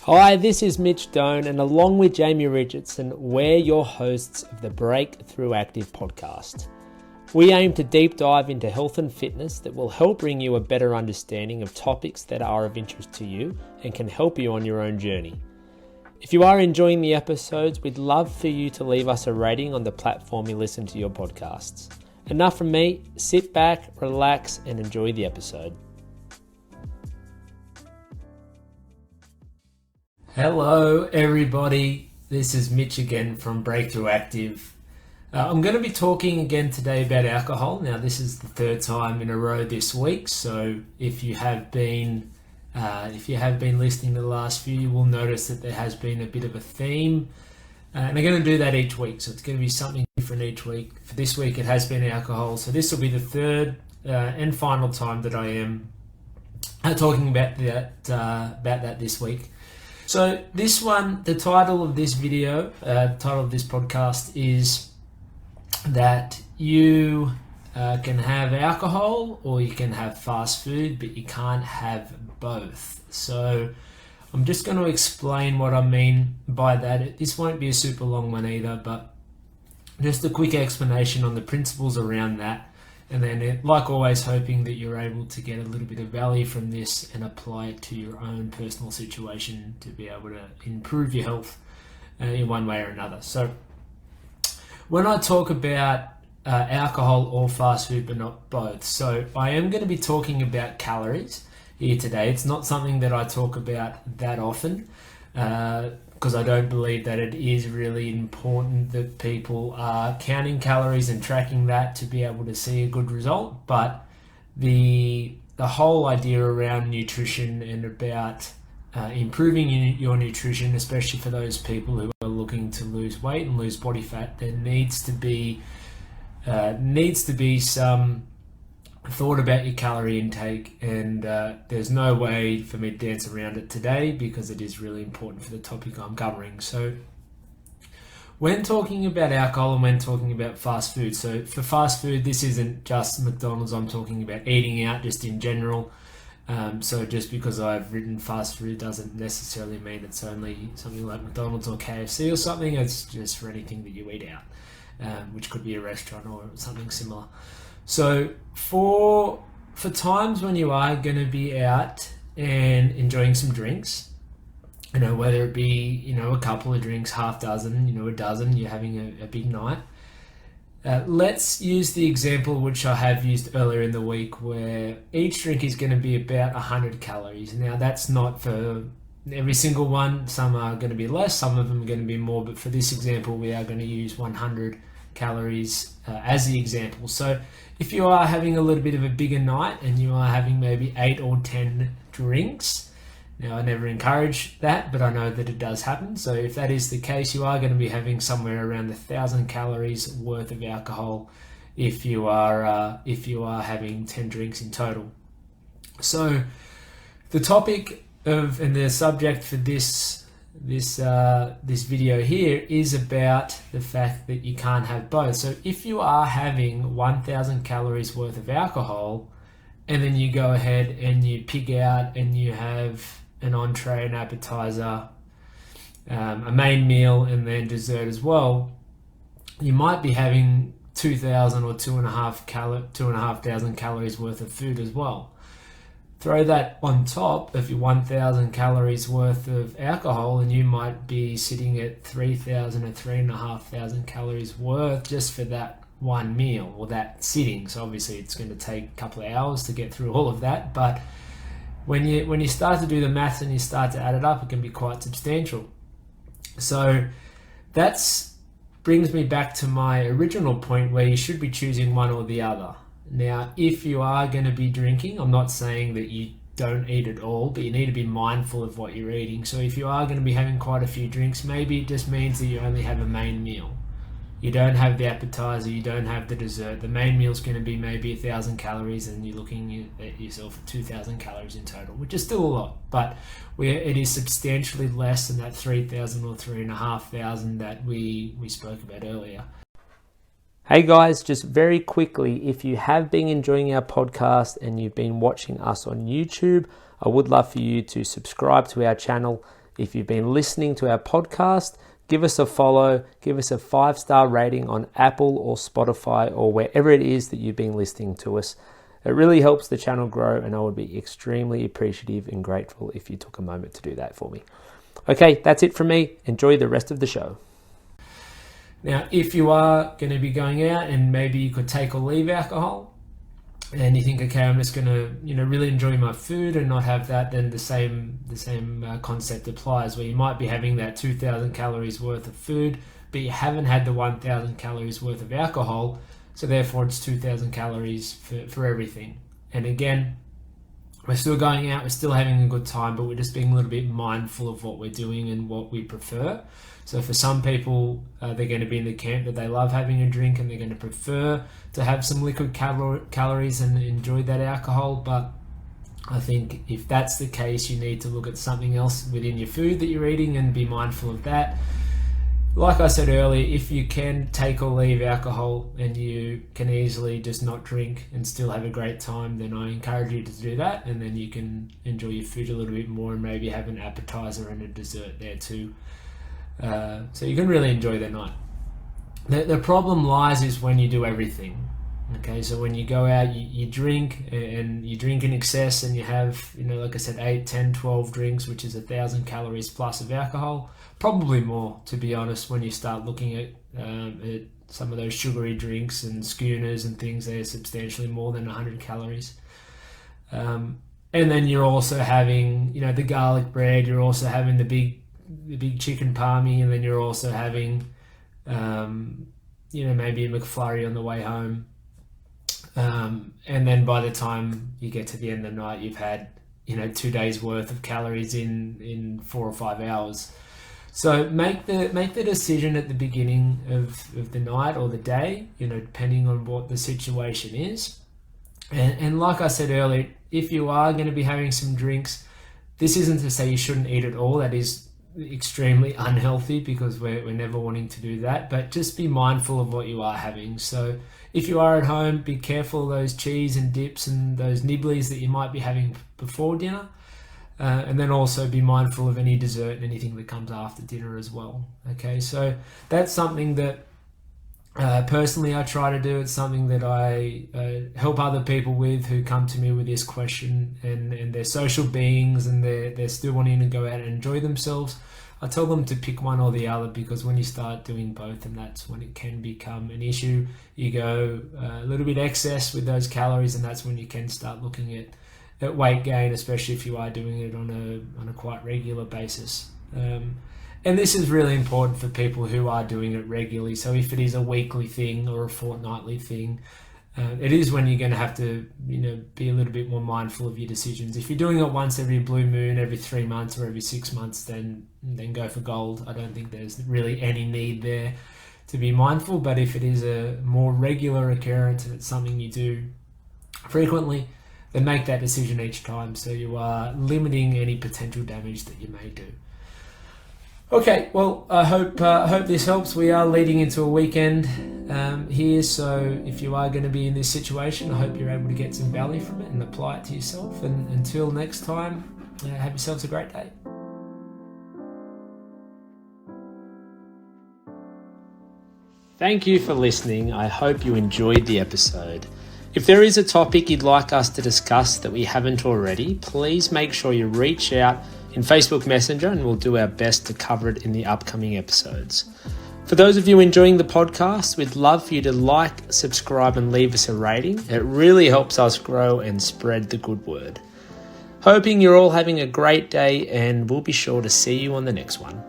Hi, this is Mitch Doan, and along with Jamie Richardson, we're your hosts of the Break-Thru Active podcast. We aim to deep dive into health and fitness that will help bring you a better understanding of topics that are of interest to you and can help you on your own journey. If you are enjoying the episodes, we'd love for you to leave us a rating on the platform you listen to your podcasts. Enough from me, sit back, relax, and enjoy the episode. Hello everybody, this is Mitch again from Break-Thru Active. I'm going to be talking again today about alcohol. Now this is the third time in a row this week, so if you have been listening to the last few, you will notice that there has been a bit of a theme, and I'm going to do that each week, so it's going to be something different each week. For this week it has been alcohol, so this will be the third and final time that I am talking about that this week. So this one, the title of this video, the title of this podcast is that you can have alcohol or you can have fast food, but you can't have both. So I'm just going to explain what I mean by that. This won't be a super long one either, but just a quick explanation on the principles around that. And then, like always, hoping that you're able to get a little bit of value from this and apply it to your own personal situation to be able to improve your health in one way or another. So when I talk about alcohol or fast food, but not both, so I am going to be talking about calories here today. It's not something that I talk about that often, because I don't believe that it is really important that people are counting calories and tracking that to be able to see a good result. But the whole idea around nutrition and about improving your nutrition, especially for those people who are looking to lose weight and lose body fat, there needs to be some thought about your calorie intake, and there's no way for me to dance around it today because it is really important for the topic I'm covering. So when talking about alcohol and when talking about fast food, so for fast food, this isn't just McDonald's, I'm talking about eating out just in general. So just because I've written fast food doesn't necessarily mean it's only something like McDonald's or KFC or something. It's just for anything that you eat out, which could be a restaurant or something similar. So for times when you are going to be out and enjoying some drinks, whether it be, a couple of drinks, half dozen, a dozen, you're having a big night. Let's use the example which I have used earlier in the week where each drink is going to be about 100 calories. Now that's not for every single one. Some are going to be less, some of them are going to be more, but for this example we are going to use 100 calories as the example. So if you are having a little bit of a bigger night and you are having maybe 8 or 10 drinks, now I never encourage that, but I know that it does happen. So if that is the case, you are going to be having somewhere around 1,000 calories worth of alcohol if you are having 10 drinks in total. So the topic of and the subject for this video here is about the fact that you can't have both. So if you are having 1,000 calories worth of alcohol and then you go ahead and you pig out and you have an entree, an appetizer, a main meal and then dessert as well, you might be having 2,000 or 2,500 calories worth of food as well. Throw that on top of your 1,000 calories worth of alcohol and you might be sitting at 3,000 or 3,500 calories worth just for that one meal or that sitting. So obviously it's going to take a couple of hours to get through all of that, but when you start to do the maths and you start to add it up, it can be quite substantial. So that brings me back to my original point where you should be choosing one or the other. Now, if you are going to be drinking, I'm not saying that you don't eat at all, but you need to be mindful of what you're eating. So if you are going to be having quite a few drinks, maybe it just means that you only have a main meal. You don't have the appetizer, you don't have the dessert. The main meal is going to be maybe 1,000 calories and you're looking at yourself at 2,000 calories in total, which is still a lot, but it is substantially less than that 3,000 or 3,500 that we spoke about earlier. Hey guys, just very quickly, if you have been enjoying our podcast and you've been watching us on YouTube, I would love for you to subscribe to our channel. If you've been listening to our podcast, give us a follow, give us a 5-star rating on Apple or Spotify or wherever it is that you've been listening to us. It really helps the channel grow, and I would be extremely appreciative and grateful if you took a moment to do that for me. Okay, that's it from me. Enjoy the rest of the show. Now, if you are going to be going out and maybe you could take or leave alcohol, and you think, okay, I'm just going to, really enjoy my food and not have that, then the same concept applies, where you might be having that 2,000 calories worth of food, but you haven't had the 1,000 calories worth of alcohol, so therefore it's 2,000 calories for everything. And again, we're still going out, we're still having a good time, but we're just being a little bit mindful of what we're doing and what we prefer. So for some people, they're going to be in the camp that they love having a drink and they're going to prefer to have some liquid calories and enjoy that alcohol. But I think if that's the case, you need to look at something else within your food that you're eating and be mindful of that. Like I said earlier, if you can take or leave alcohol and you can easily just not drink and still have a great time, then I encourage you to do that, and then you can enjoy your food a little bit more and maybe have an appetizer and a dessert there too. So you can really enjoy the night. The problem lies is when you do everything. Okay, so when you go out, you drink, and you drink in excess, and you have, like I said, 8, 10, 12 drinks, which is 1,000 calories plus of alcohol. Probably more, to be honest, when you start looking at some of those sugary drinks and schooners and things, they're substantially more than 100 calories. And then you're also having, the garlic bread, you're also having the big chicken palmy, and then you're also having, maybe a McFlurry on the way home. And then by the time you get to the end of the night, you've had, 2 days worth of calories in 4 or 5 hours. So make the decision at the beginning of the night or the day, depending on what the situation is. And like I said earlier, if you are going to be having some drinks, this isn't to say you shouldn't eat at all. That is extremely unhealthy, because we're never wanting to do that, but just be mindful of what you are having. So if you are at home, be careful of those cheese and dips and those nibblies that you might be having before dinner, and then also be mindful of any dessert and anything that comes after dinner as well. Okay, so that's something that personally I try to do. It's something that I help other people with who come to me with this question, and they're social beings and they're still wanting to go out and enjoy themselves. I tell them to pick one or the other, because when you start doing both, and that's when it can become an issue. You go a little bit excess with those calories, and that's when you can start looking at weight gain, especially if you are doing it on a quite regular basis. And this is really important for people who are doing it regularly. So if it is a weekly thing or a fortnightly thing, it is when you're going to have to, be a little bit more mindful of your decisions. If you're doing it once every blue moon, every 3 months or every 6 months, then go for gold. I don't think there's really any need there to be mindful. But if it is a more regular occurrence and it's something you do frequently, then make that decision each time, so you are limiting any potential damage that you may do. Okay, well, I hope this helps. We are leading into a weekend here, so if you are going to be in this situation, I hope you're able to get some value from it and apply it to yourself. And until next time, have yourselves a great day. Thank you for listening. I hope you enjoyed the episode. If there is a topic you'd like us to discuss that we haven't already, please make sure you reach out in Facebook Messenger, and we'll do our best to cover it in the upcoming episodes. For those of you enjoying the podcast, we'd love for you to like, subscribe, and leave us a rating. It really helps us grow and spread the good word. Hoping you're all having a great day, and we'll be sure to see you on the next one.